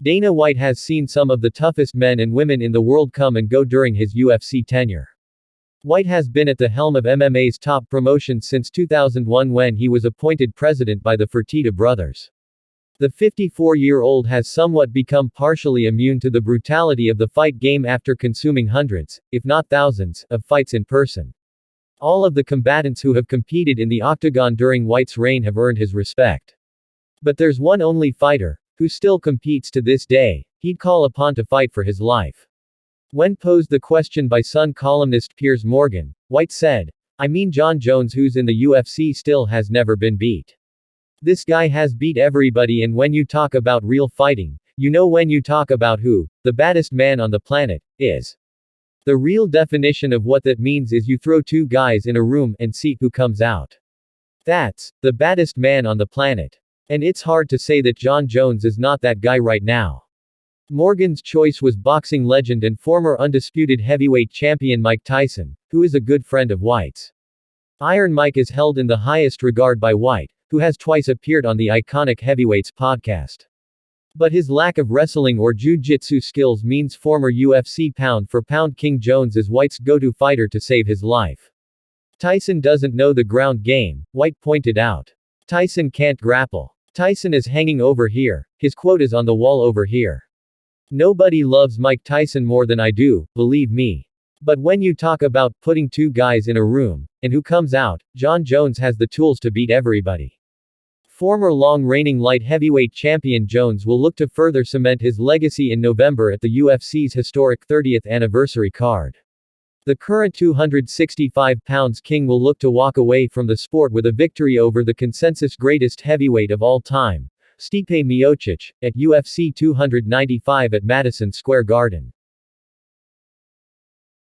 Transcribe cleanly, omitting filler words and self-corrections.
Dana White has seen some of the toughest men and women in the world come and go during his UFC tenure. White has been at the helm of MMA's top promotion since 2001 when he was appointed president by the Fertitta brothers. The 54-year-old has somewhat become partially immune to the brutality of the fight game after consuming hundreds, if not thousands, of fights in person. All of the combatants who have competed in the octagon during White's reign have earned his respect. But there's one only fighter, who still competes to this day, he'd call upon to fight for his life. When posed the question by Sun columnist Piers Morgan, White said, "I mean Jon Jones, who's in the UFC still has never been beat. This guy has beat everybody, and when you talk about real fighting, you know, when you talk about who, the baddest man on the planet, is. The real definition of what that means is you throw two guys in a room and see who comes out. That's the baddest man on the planet. And it's hard to say that Jon Jones is not that guy right now." Morgan's choice was boxing legend and former undisputed heavyweight champion Mike Tyson, who is a good friend of White's. Iron Mike is held in the highest regard by White, who has twice appeared on the iconic Heavyweights podcast. But his lack of wrestling or jiu-jitsu skills means former UFC pound-for-pound King Jones is White's go-to fighter to save his life. Tyson doesn't know the ground game, White pointed out. Tyson can't grapple. Tyson is hanging over here, his quote is on the wall over here. Nobody loves Mike Tyson more than I do, believe me. But when you talk about putting two guys in a room, and who comes out, Jon Jones has the tools to beat everybody. Former long-reigning light heavyweight champion Jones will look to further cement his legacy in November at the UFC's historic 30th anniversary card. The current 265 pounds king will look to walk away from the sport with a victory over the consensus greatest heavyweight of all time, Stipe Miocic, at UFC 295 at Madison Square Garden.